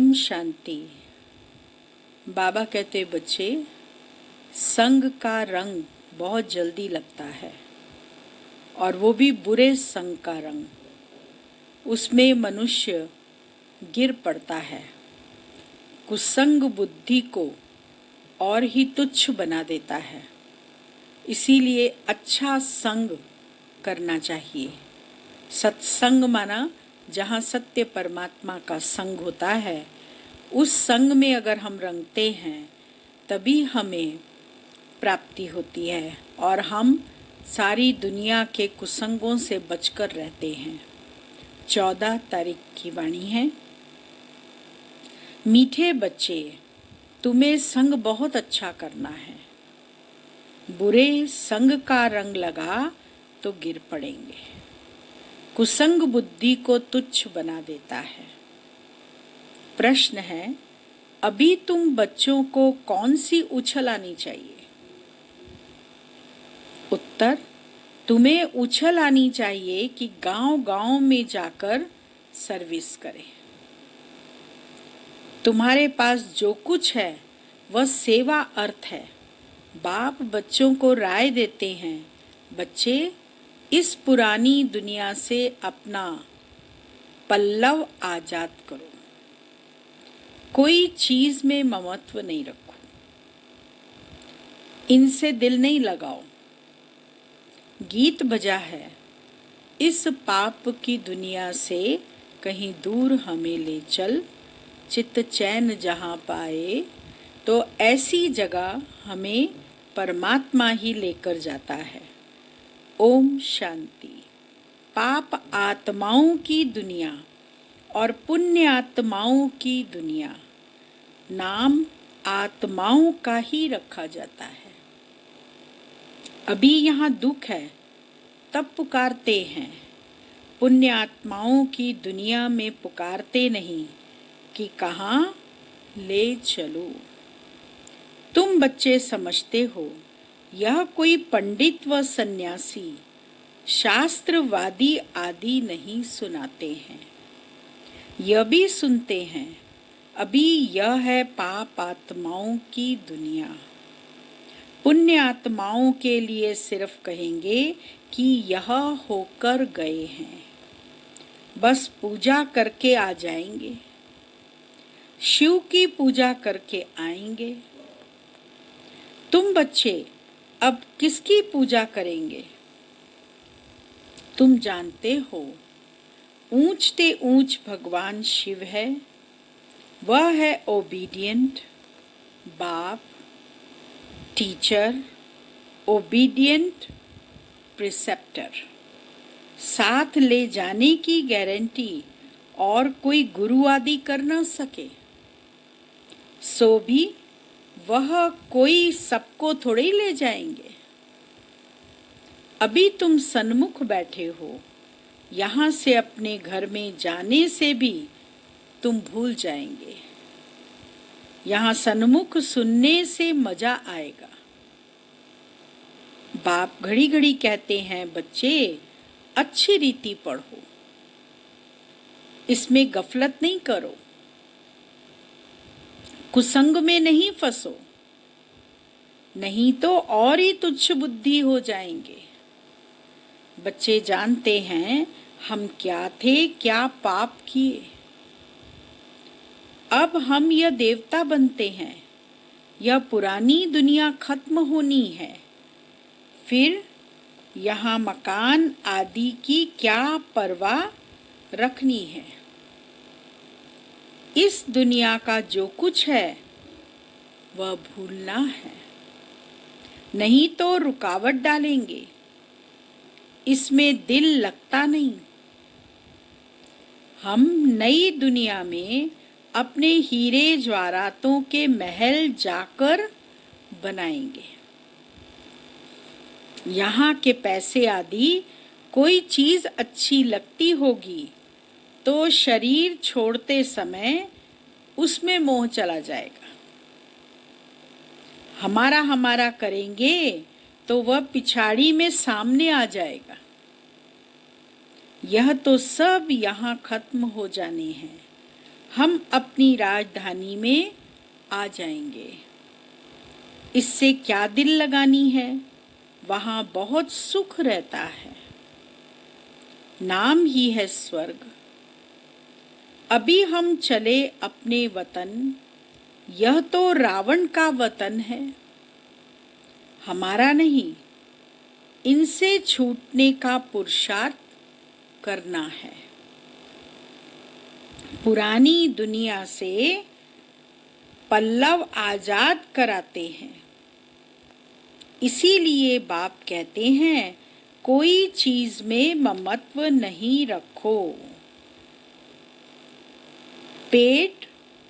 ओम शांति। बाबा कहते बच्चे, संग का रंग बहुत जल्दी लगता है और वो भी बुरे संग का रंग। उसमें मनुष्य गिर पड़ता है, कुसंग बुद्धि को और ही तुच्छ बना देता है। इसीलिए अच्छा संग करना चाहिए। सत्संग माना जहाँ सत्य परमात्मा का संग होता है, उस संग में अगर हम रंगते हैं तभी हमें प्राप्ति होती है और हम सारी दुनिया के कुसंगों से बचकर रहते हैं। 14 तारीख की वाणी है। मीठे बच्चे, तुम्हें संग बहुत अच्छा करना है। बुरे संग का रंग लगा तो गिर पड़ेंगे। कुसंग बुद्धि को तुच्छ बना देता है। प्रश्न है, अभी तुम बच्चों को कौन सी उछल आनी चाहिए? उत्तर, तुम्हें उछल आनी चाहिए कि गांव-गांव में जाकर सर्विस करें। तुम्हारे पास जो कुछ है वह सेवा अर्थ है। बाप बच्चों को राय देते हैं, बच्चे इस पुरानी दुनिया से अपना पल्लव आजाद करो। कोई चीज में ममत्व नहीं रखो, इनसे दिल नहीं लगाओ। गीत बजा है, इस पाप की दुनिया से कहीं दूर हमें ले चल। चित्त चैन जहाँ पाए तो ऐसी जगह हमें परमात्मा ही लेकर जाता है। ओम शांति। पाप आत्माओं की दुनिया और पुण्य आत्माओं की दुनिया, नाम आत्माओं का ही रखा जाता है। अभी यहाँ दुख है तब पुकारते हैं, पुण्य आत्माओं की दुनिया में पुकारते नहीं कि कहाँ ले चलो। तुम बच्चे समझते हो यह कोई पंडित व सन्यासी शास्त्रवादी आदि नहीं सुनाते हैं। यह भी सुनते हैं, अभी यह है पाप आत्माओं की दुनिया। पुण्य आत्माओं के लिए सिर्फ कहेंगे कि यह होकर गए हैं, बस पूजा करके आ जाएंगे। शिव की पूजा करके आएंगे। तुम बच्चे अब किसकी पूजा करेंगे? तुम जानते हो ऊंचते ऊंच भगवान शिव है। वह है ओबीडियंट बाप, टीचर, ओबीडियंट प्रिसेप्टर। साथ ले जाने की गारंटी और कोई गुरु आदि कर न सके। सो भी वह कोई सबको थोड़े ले जाएंगे। अभी तुम सन्मुख बैठे हो, यहाँ से अपने घर में जाने से भी तुम भूल जाएंगे। यहाँ सन्मुख सुनने से मजा आएगा। बाप घड़ी घड़ी कहते हैं, बच्चे अच्छी रीति पढ़ो, इसमें गफलत नहीं करो, कुसंग में नहीं फंसो, नहीं तो और ही तुच्छ बुद्धि हो जाएंगे। बच्चे जानते हैं हम क्या थे, क्या पाप किए। अब हम यह देवता बनते हैं। यह पुरानी दुनिया खत्म होनी है। फिर यहाँ मकान आदि की क्या परवाह रखनी है। इस दुनिया का जो कुछ है वह भूलना है, नहीं तो रुकावट डालेंगे। इसमें दिल लगता नहीं। हम नई दुनिया में अपने हीरे जवाहरातों के महल जाकर बनाएंगे। यहाँ के पैसे आदि कोई चीज अच्छी लगती होगी तो शरीर छोड़ते समय उसमें मोह चला जाएगा। हमारा हमारा करेंगे तो वह पिछाड़ी में सामने आ जाएगा। यह तो सब यहाँ खत्म हो जाने हैं। हम अपनी राजधानी में आ जाएंगे। इससे क्या दिल लगानी है, वहाँ बहुत सुख रहता है। नाम ही है स्वर्ग। अभी हम चले अपने वतन, यह तो रावण का वतन है, हमारा नहीं। इनसे छूटने का पुरुषार्थ करना है। पुरानी दुनिया से पल्लव आजाद कराते हैं। इसीलिए बाप कहते हैं, कोई चीज में ममत्व नहीं रखो। पेट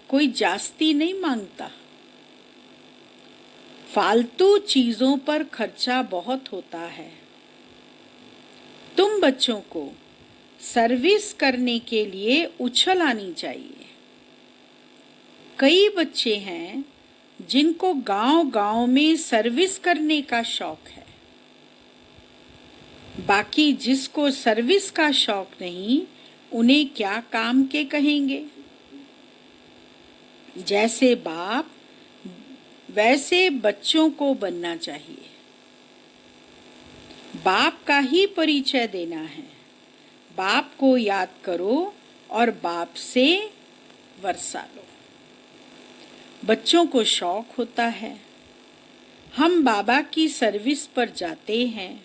कोई जास्ती नहीं मांगता। फालतू चीजों पर खर्चा बहुत होता है। तुम बच्चों को सर्विस करने के लिए उछल आनी चाहिए। कई बच्चे हैं जिनको गांव-गांव में सर्विस करने का शौक है। बाकी जिसको सर्विस का शौक नहीं, उन्हें क्या काम के कहेंगे। जैसे बाप वैसे बच्चों को बनना चाहिए। बाप का ही परिचय देना है। बाप को याद करो और बाप से वर्षा लो। बच्चों को शौक होता है, हम बाबा की सर्विस पर जाते हैं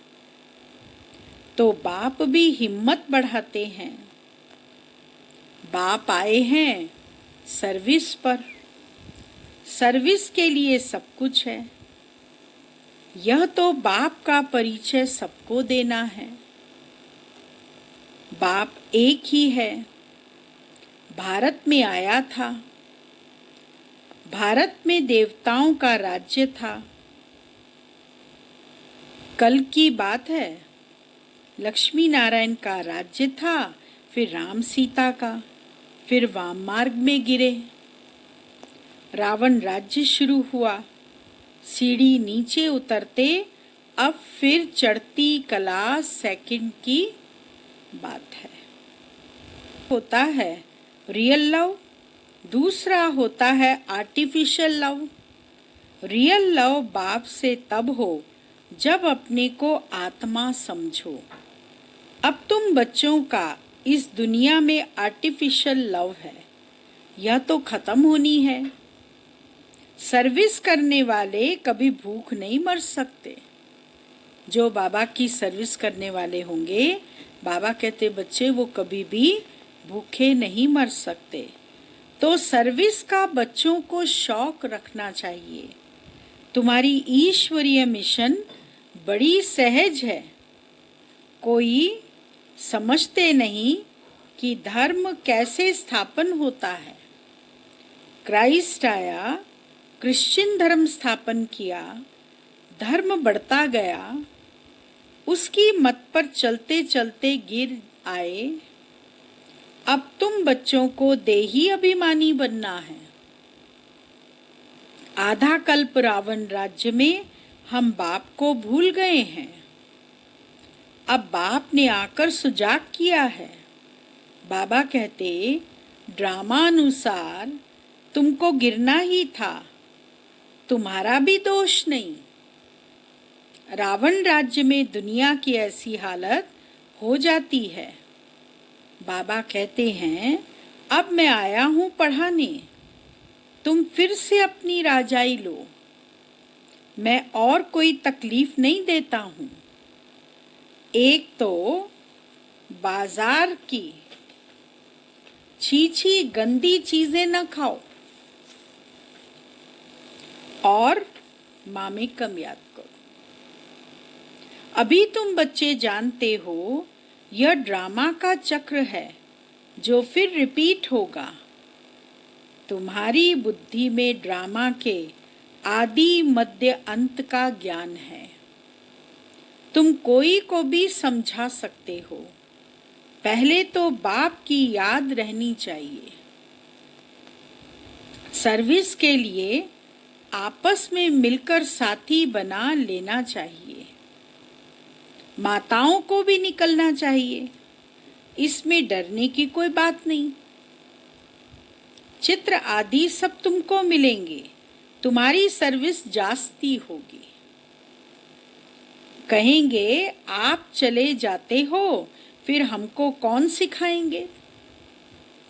तो बाप भी हिम्मत बढ़ाते हैं। बाप आए हैं सर्विस पर, सर्विस के लिए सब कुछ है। यह तो बाप का परिचय सबको देना है। बाप एक ही है। भारत में आया था। भारत में देवताओं का राज्य था। कल की बात है, लक्ष्मी नारायण का राज्य था, फिर राम सीता का, फिर वाम मार्ग में गिरे। रावण राज्य शुरू हुआ। सीढ़ी नीचे उतरते, अब फिर चढ़ती कला सेकंड की बात है। होता है रियल लव, दूसरा होता है आर्टिफिशियल लव। रियल लव बाप से तब हो जब अपने को आत्मा समझो। अब तुम बच्चों का इस दुनिया में आर्टिफिशियल लव है, यह तो खत्म होनी है। सर्विस करने वाले कभी भूख नहीं मर सकते। जो बाबा की सर्विस करने वाले होंगे, बाबा कहते बच्चे वो कभी भी भूखे नहीं मर सकते। तो सर्विस का बच्चों को शौक रखना चाहिए। तुम्हारी ईश्वरीय मिशन बड़ी सहज है। कोई समझते नहीं कि धर्म कैसे स्थापन होता है। क्राइस्ट आया, क्रिश्चियन धर्म स्थापन किया, धर्म बढ़ता गया। उसकी मत पर चलते चलते गिर आए। अब तुम बच्चों को देही अभिमानी बनना है। आधा कल्प रावण राज्य में हम बाप को भूल गए हैं। अब बाप ने आकर सुजाग किया है। बाबा कहते ड्रामा अनुसार तुमको गिरना ही था, तुम्हारा भी दोष नहीं। रावण राज्य में दुनिया की ऐसी हालत हो जाती है। बाबा कहते हैं अब मैं आया हूँ पढ़ाने, तुम फिर से अपनी राजाई लो। मैं और कोई तकलीफ नहीं देता हूँ। एक तो बाजार की छी गंदी चीजें न खाओ और मामे कम याद करो। अभी तुम बच्चे जानते हो यह ड्रामा का चक्र है जो फिर रिपीट होगा। तुम्हारी बुद्धि में ड्रामा के आदि मध्य अंत का ज्ञान है। तुम कोई को भी समझा सकते हो। पहले तो बाप की याद रहनी चाहिए। सर्विस के लिए आपस में मिलकर साथी बना लेना चाहिए। माताओं को भी निकलना चाहिए, इसमें डरने की कोई बात नहीं। चित्र आदि सब तुमको मिलेंगे, तुम्हारी सर्विस जास्ती होगी। कहेंगे आप चले जाते हो, फिर हमको कौन सिखाएंगे?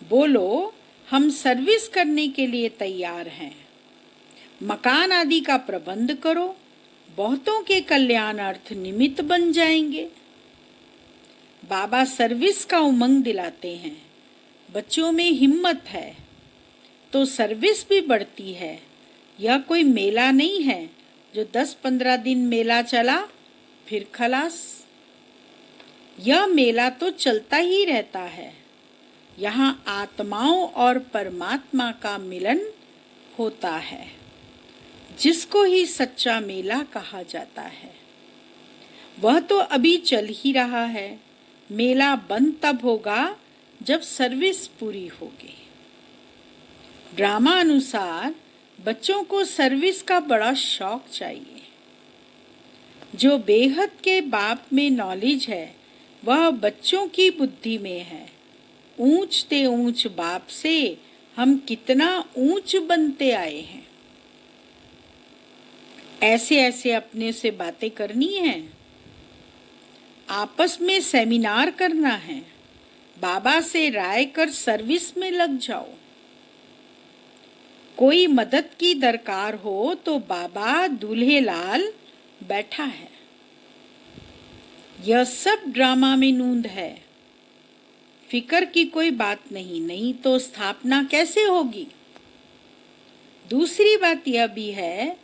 बोलो हम सर्विस करने के लिए तैयार हैं। मकान आदि का प्रबंध करो, बहुतों के कल्याणार्थ निमित्त बन जाएंगे। बाबा सर्विस का उमंग दिलाते हैं, बच्चों में हिम्मत है तो सर्विस भी बढ़ती है। यह कोई मेला नहीं है जो 10-15 दिन मेला चला फिर खलास। यह मेला तो चलता ही रहता है। यहाँ आत्माओं और परमात्मा का मिलन होता है, जिसको ही सच्चा मेला कहा जाता है। वह तो अभी चल ही रहा है। मेला बंद तब होगा जब सर्विस पूरी होगी। ड्रामा अनुसार बच्चों को सर्विस का बड़ा शौक चाहिए। जो बेहद के बाप में नॉलेज है वह बच्चों की बुद्धि में है। ऊंच ते ऊंच बाप से हम कितना ऊंच बनते आए हैं। ऐसे ऐसे अपने से बातें करनी है, आपस में सेमिनार करना है, बाबा से राय कर सर्विस में लग जाओ। कोई मदद की दरकार हो तो बाबा दूल्हे लाल बैठा है। यह सब ड्रामा में नूंद है। फिकर की कोई बात नहीं, नहीं तो स्थापना कैसे होगी? दूसरी बात यह भी है,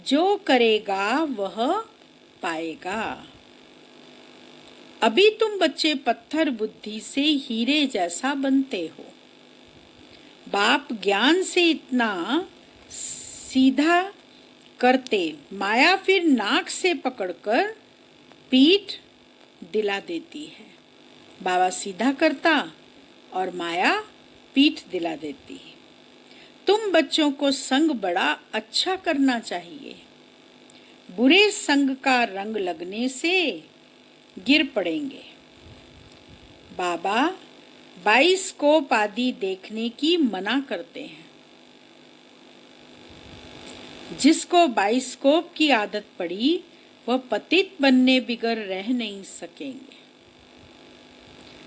जो करेगा वह पाएगा। अभी तुम बच्चे पत्थर बुद्धि से हीरे जैसा बनते हो। बाप ज्ञान से इतना सीधा करते, माया फिर नाक से पकड़कर पीठ दिला देती है। बाबा सीधा करता और माया पीठ दिला देती है। तुम बच्चों को संग बड़ा अच्छा करना चाहिए। बुरे संग का रंग लगने से गिर पड़ेंगे। बाबा बाइस्कोप आदि देखने की मना करते हैं। जिसको बाइस्कोप की आदत पड़ी वह पतित बनने बिगर रह नहीं सकेंगे।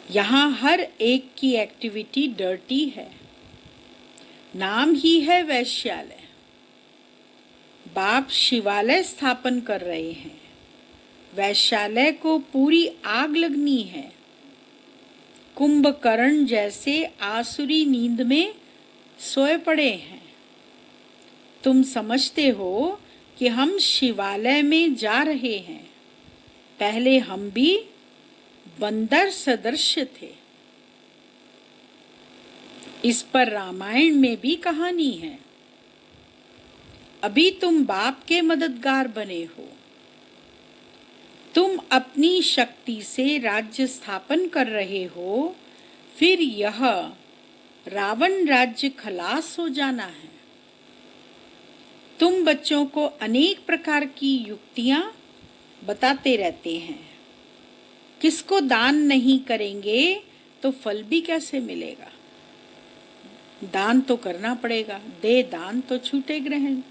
यहाँ हर एक की एक्टिविटी डर्टी है, नाम ही है वैश्यालय। बाप शिवालय स्थापन कर रहे हैं। वैश्यालय को पूरी आग लगनी है। कुंभकर्ण जैसे आसुरी नींद में सोए पड़े हैं। तुम समझते हो कि हम शिवालय में जा रहे हैं। पहले हम भी बंदर सदृश थे। इस पर रामायण में भी कहानी है। अभी तुम बाप के मददगार बने हो। तुम अपनी शक्ति से राज्य स्थापन कर रहे हो, फिर यह रावण राज्य खलास हो जाना है। तुम बच्चों को अनेक प्रकार की युक्तियां बताते रहते हैं। किसको दान नहीं करेंगे तो फल भी कैसे मिलेगा? दान तो करना पड़ेगा। दे दान तो छूटे ग्रहण।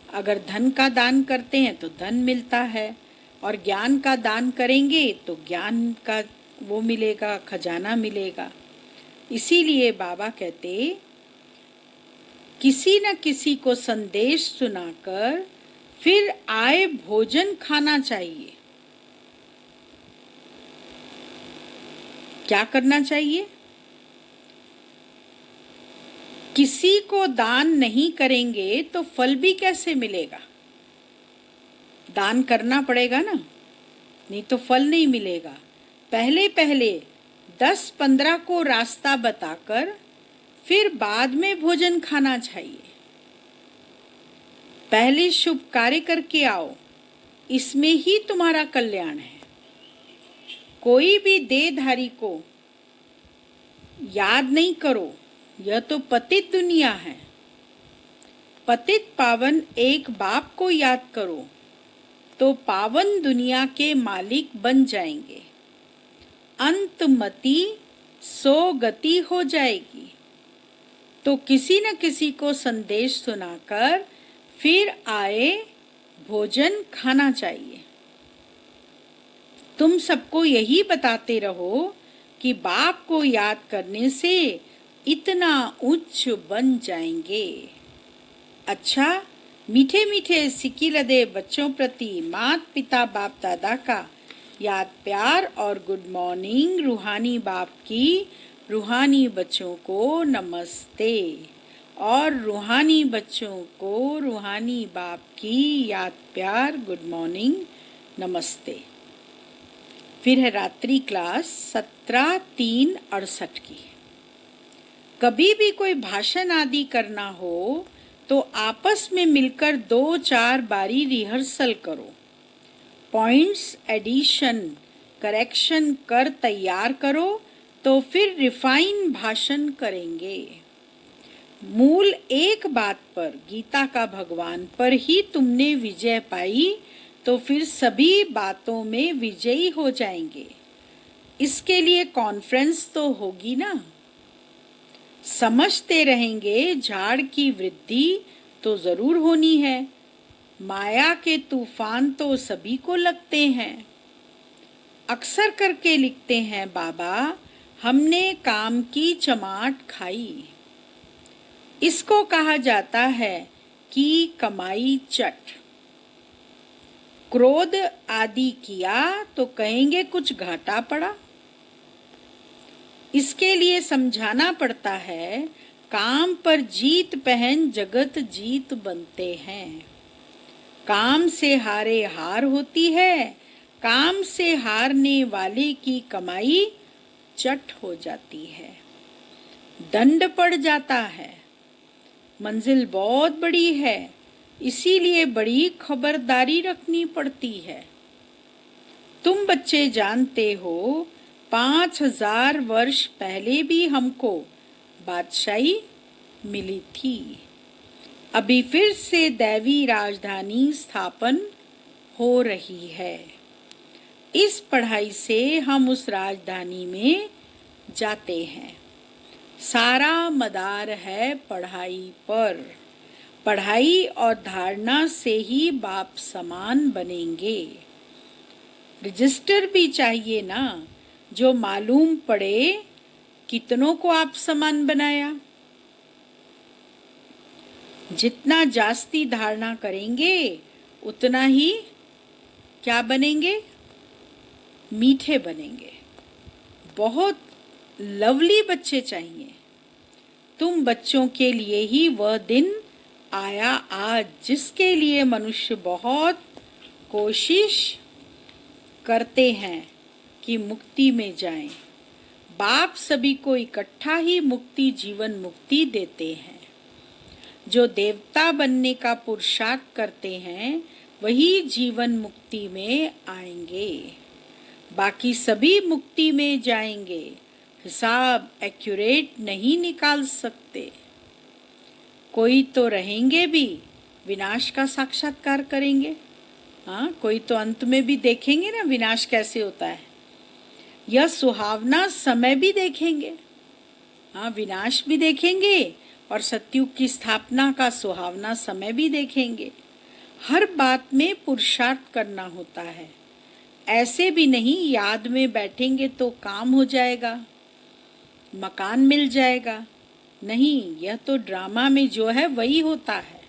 अगर धन का दान करते हैं तो धन मिलता है, और ज्ञान का दान करेंगे तो ज्ञान का वो मिलेगा, खजाना मिलेगा। इसीलिए बाबा कहते, किसी न किसी को संदेश सुनाकर फिर आए भोजन खाना चाहिए। क्या करना चाहिए? किसी को दान नहीं करेंगे तो फल भी कैसे मिलेगा? दान करना पड़ेगा ना, नहीं तो फल नहीं मिलेगा। पहले पहले 10-15 को रास्ता बताकर फिर बाद में भोजन खाना चाहिए। पहले शुभ कार्य करके आओ, इसमें ही तुम्हारा कल्याण है। कोई भी देहधारी को याद नहीं करो, यह तो पतित दुनिया है। पतित पावन एक बाप को याद करो तो पावन दुनिया के मालिक बन जाएंगे। अंतमति सो गति हो जाएगी। तो किसी न किसी को संदेश सुनाकर फिर आए भोजन खाना चाहिए। तुम सबको यही बताते रहो कि बाप को याद करने से इतना उच्च बन जाएंगे। अच्छा, मीठे मीठे सिक्की लदे बच्चों प्रति माता पिता बाप दादा का याद प्यार और गुड मॉर्निंग। रूहानी बाप की रूहानी बच्चों को नमस्ते और रूहानी बच्चों को रूहानी बाप की याद प्यार गुड मॉर्निंग नमस्ते। फिर है रात्रि क्लास 17/3/68 की। कभी भी कोई भाषण आदि करना हो तो आपस में मिलकर 2-4 बारी रिहर्सल करो। पॉइंट्स एडिशन करेक्शन कर तैयार करो तो फिर रिफाइन भाषण करेंगे। मूल एक बात पर गीता का भगवान पर ही तुमने विजय पाई तो फिर सभी बातों में विजयी हो जाएंगे। इसके लिए कॉन्फ्रेंस तो होगी ना। समझते रहेंगे झाड़ की वृद्धि तो जरूर होनी है। माया के तूफान तो सभी को लगते हैं। अक्सर करके लिखते हैं बाबा, हमने काम की चमाट खाई। इसको कहा जाता है कि कमाई चट। क्रोध आदि किया तो कहेंगे कुछ घाटा पड़ा। इसके लिए समझाना पड़ता है, काम पर जीत पहन जगत जीत बनते हैं। काम से हारे हार होती है, काम से हारने वाले की कमाई चट हो जाती है, दंड पड़ जाता है। मंजिल बहुत बड़ी है, इसीलिए बड़ी खबरदारी रखनी पड़ती है। तुम बच्चे जानते हो 5000 वर्ष पहले भी हमको बादशाही मिली थी। अभी फिर से दैवी राजधानी स्थापन हो रही है। इस पढ़ाई से हम उस राजधानी में जाते हैं। सारा मदार है पढ़ाई पर। पढ़ाई और धारणा से ही बाप समान बनेंगे। रजिस्टर भी चाहिए ना, जो मालूम पड़े कितनों को आप समान बनाया। जितना जास्ती धारणा करेंगे उतना ही क्या बनेंगे? मीठे बनेंगे। बहुत लवली बच्चे चाहिए। तुम बच्चों के लिए ही वह दिन आया आज, जिसके लिए मनुष्य बहुत कोशिश करते हैं कि मुक्ति में जाएं। बाप सभी को इकट्ठा ही मुक्ति जीवन मुक्ति देते हैं। जो देवता बनने का पुरुषार्थ करते हैं वही जीवन मुक्ति में आएंगे। बाकी सभी मुक्ति में जाएंगे। हिसाब एक्यूरेट नहीं निकाल सकते। कोई तो रहेंगे भी, विनाश का साक्षात्कार करेंगे। हाँ, कोई तो अंत में भी देखेंगे ना विनाश कैसे होता है। यह सुहावना समय भी देखेंगे। हाँ, विनाश भी देखेंगे और सतयुग की स्थापना का सुहावना समय भी देखेंगे। हर बात में पुरुषार्थ करना होता है। ऐसे भी नहीं याद में बैठेंगे तो काम हो जाएगा, मकान मिल जाएगा। नहीं, यह तो ड्रामा में जो है वही होता है।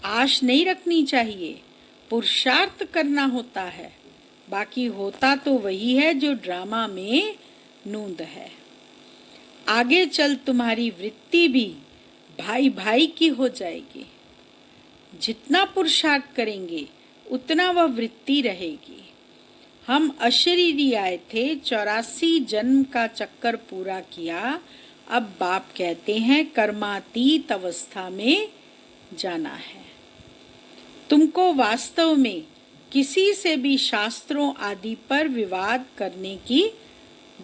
आश नहीं रखनी चाहिए, पुरुषार्थ करना होता है। बाकी होता तो वही है जो ड्रामा में नूंद है। आगे चल तुम्हारी वृत्ति भी भाई भाई की हो जाएगी। जितना पुरुषार्थ करेंगे उतना वह वृत्ति रहेगी। हम अशरीरी आए थे, 84 जन्म का चक्कर पूरा किया। अब बाप कहते हैं कर्मातीत अवस्था में जाना है। तुमको वास्तव में किसी से भी शास्त्रों आदि पर विवाद करने की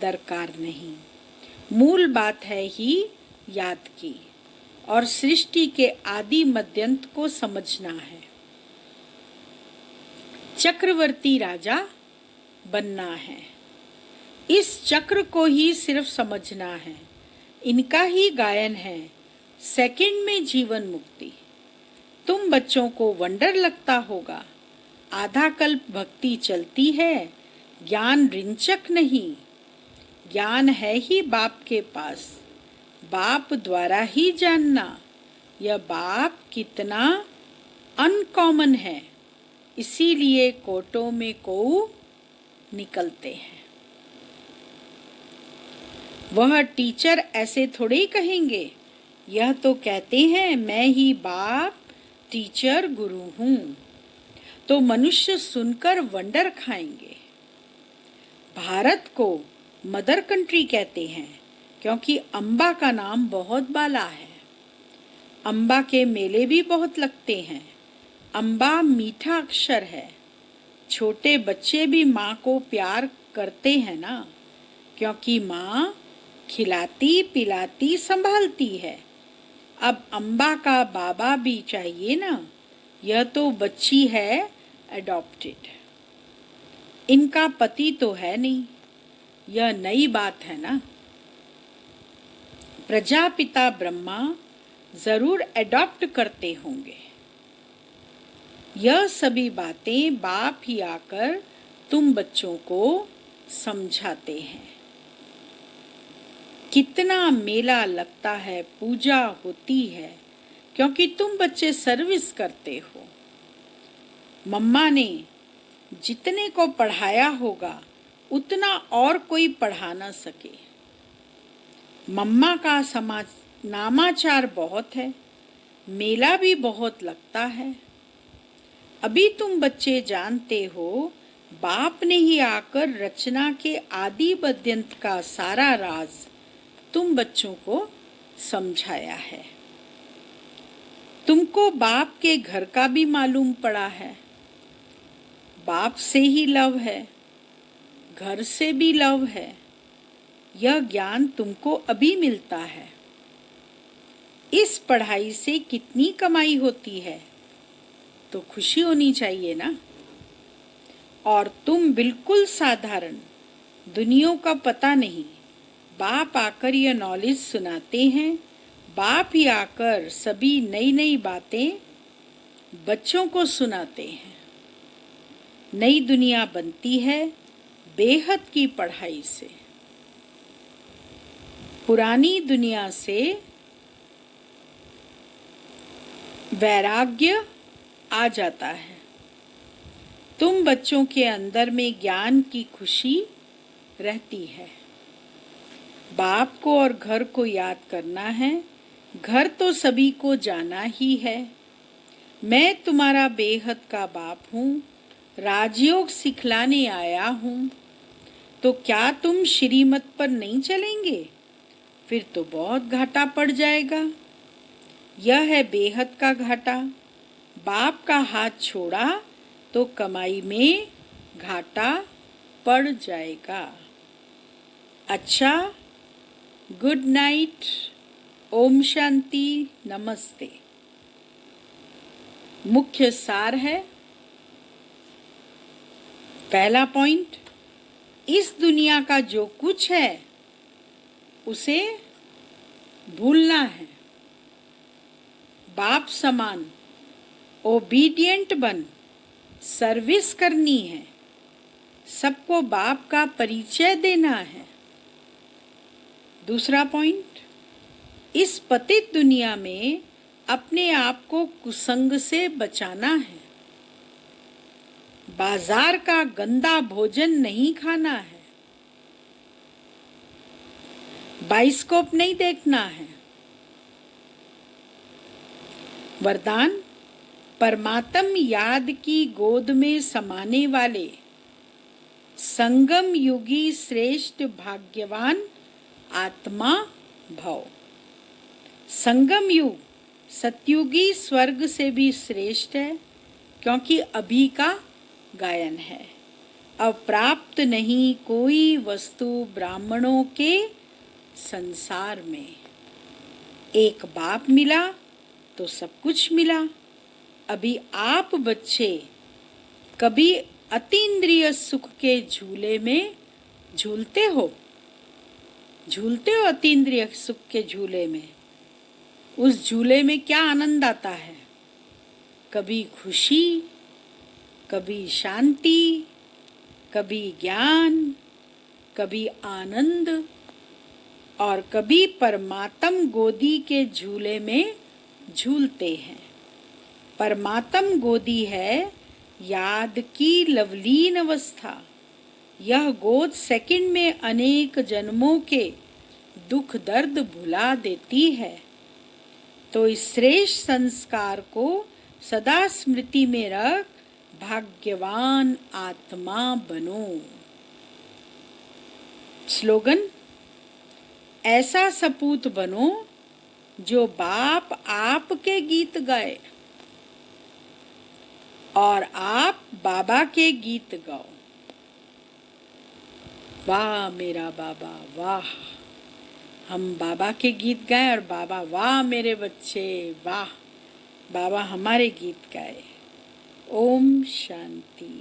दरकार नहीं। मूल बात है ही याद की और सृष्टि के आदि मध्यंत को समझना है। चक्रवर्ती राजा बनना है। इस चक्र को ही सिर्फ समझना है। इनका ही गायन है, सेकंड में जीवन मुक्ति। तुम बच्चों को वंडर लगता होगा, आधा कल्प भक्ति चलती है, ज्ञान रिंचक नहीं। ज्ञान है ही बाप के पास, बाप द्वारा ही जानना। यह बाप कितना अनकॉमन है, इसीलिए कोटों में कोऊ निकलते हैं। वह टीचर ऐसे थोड़े ही कहेंगे, यह तो कहते हैं मैं ही बाप टीचर गुरु हूँ। तो मनुष्य सुनकर वंडर खाएंगे। भारत को मदर कंट्री कहते हैं क्योंकि अम्बा का नाम बहुत बाला है। अम्बा के मेले भी बहुत लगते हैं। अम्बा मीठा अक्षर है। छोटे बच्चे भी माँ को प्यार करते हैं ना, क्योंकि माँ खिलाती पिलाती संभालती है। अब अम्बा का बाबा भी चाहिए ना, यह तो बच्ची है अडॉप्टेड। इनका पति तो है नहीं, यह नई बात है ना। प्रजापिता ब्रह्मा जरूर अडॉप्ट करते होंगे। यह सभी बातें बाप ही आकर तुम बच्चों को समझाते हैं। कितना मेला लगता है, पूजा होती है, क्योंकि तुम बच्चे सर्विस करते हो। मम्मा ने जितने को पढ़ाया होगा उतना और कोई पढ़ा ना सके। मम्मा का नामाचार बहुत है, मेला भी बहुत लगता है। अभी तुम बच्चे जानते हो, बाप ने ही आकर रचना के आदि बद्यंत का सारा राज तुम बच्चों को समझाया है। तुमको बाप के घर का भी मालूम पड़ा है। बाप से ही लव है, घर से भी लव है। यह ज्ञान तुमको अभी मिलता है। इस पढ़ाई से कितनी कमाई होती है, तो खुशी होनी चाहिए ना। और तुम बिल्कुल साधारण, दुनिया का पता नहीं, बाप आकर यह नॉलेज सुनाते हैं। बाप ही आकर सभी नई नई बातें बच्चों को सुनाते हैं। नई दुनिया बनती है बेहद की पढ़ाई से। पुरानी दुनिया से वैराग्य आ जाता है। तुम बच्चों के अंदर में ज्ञान की खुशी रहती है। बाप को और घर को याद करना है। घर तो सभी को जाना ही है। मैं तुम्हारा बेहद का बाप हूँ, राजयोग सिखलाने आया हूँ। तो क्या तुम श्रीमत पर नहीं चलेंगे? फिर तो बहुत घाटा पड़ जाएगा। यह है बेहद का घाटा। बाप का हाथ छोड़ा तो कमाई में घाटा पड़ जाएगा। अच्छा, गुड नाइट, ओम शांति, नमस्ते। मुख्य सार है। पहला पॉइंट, इस दुनिया का जो कुछ है उसे भूलना है। बाप समान ओबीडिएंट बन सर्विस करनी है। सबको बाप का परिचय देना है। दूसरा पॉइंट, इस पतित दुनिया में अपने आप को कुसंग से बचाना है। बाजार का गंदा भोजन नहीं खाना है। बाइस्कोप नहीं देखना है। वरदान, परमात्म याद की गोद में समाने वाले संगम युगी श्रेष्ठ भाग्यवान आत्मा भव। संगम युग सतयुगी स्वर्ग से भी श्रेष्ठ है, क्योंकि अभी का गायन है। अब प्राप्त नहीं कोई वस्तु ब्राह्मणों के संसार में। एक बाप मिला तो सब कुछ मिला। अभी आप बच्चे कभी अतीन्द्रिय सुख के झूले में झूलते हो? झूलते हो अतीन्द्रिय सुख के झूले में? उस झूले में क्या आनंद आता है? कभी खुशी, कभी शांति, कभी ज्ञान, कभी आनंद और कभी परमात्म गोदी के झूले में झूलते हैं। परमात्म गोदी है याद की लवलीन अवस्था। यह गोद सेकंड में अनेक जन्मों के दुख दर्द भुला देती है। तो इस श्रेष्ठ संस्कार को सदा स्मृति में रख भाग्यवान आत्मा बनो। स्लोगन: ऐसा सपूत बनो जो बाप आपके गीत गाए और आप बाबा के गीत गाओ। वाह मेरा बाबा वाह, हम बाबा के गीत गाएं और बाबा वाह मेरे बच्चे वाह, बाबा हमारे गीत गाए। ओम शांति।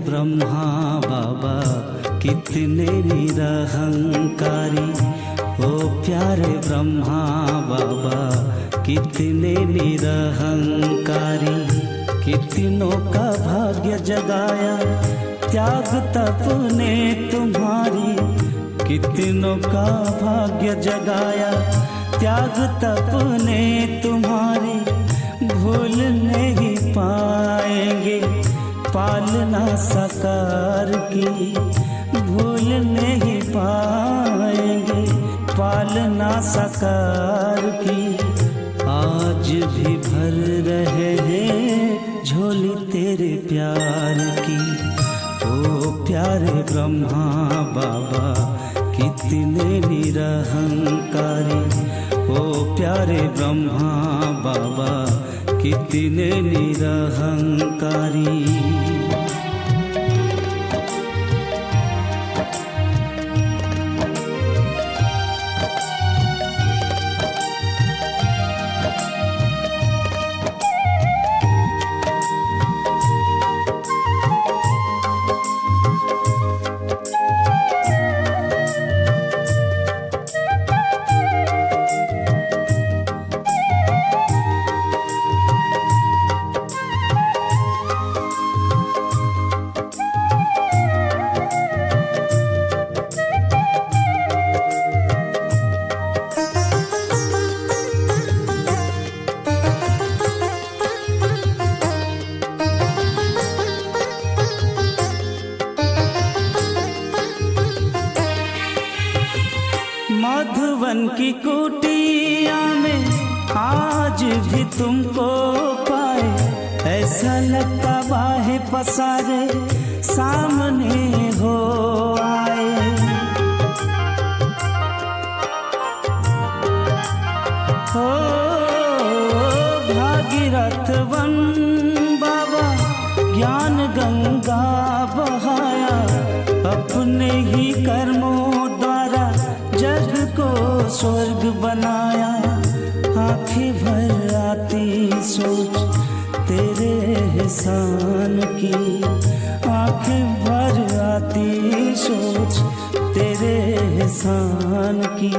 ब्रह्मा बाबा कितने निरहंकारी, ओ प्यारे ब्रह्मा बाबा कितने निरहंकारी। कितनों का भाग्य जगाया त्याग तप ने तुम्हारी, कितनों का भाग्य जगाया त्याग तप ने तुम्हारी। भूल नहीं पाएंगे पालना साकार की, भूल नहीं पाएंगे पालना साकार की। आज भी भर रहे हैं झोली तेरे प्यार की, ओ प्यारे ब्रह्मा बाबा कितने निरहंकारी। ओ प्यारे ब्रह्मा बाबा कितने निरहंकारी। मधुवन की कुटिया में आज भी तुमको पाए, ऐसा लगता बाहें पसारे सामने हो आए। हो भागीरथ वन बाबा ज्ञान गंगा बहाया, अपने ही कर्मों द्वारा जग को स्वर्ग बनाया। आँखें भर आती सोच तेरे एहसान की, आँखें भर आती सोच तेरे एहसान की।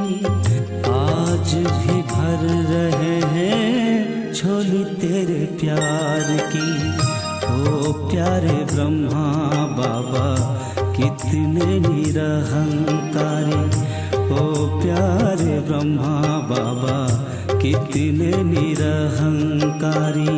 आज भी भर रहे हैं झोली तेरे प्यार की, ओ प्यारे ब्रह्मा बाबा कितने निरहंकारी। ओ प्यारे ब्रह्मा बाबा कितने निरहंकारी।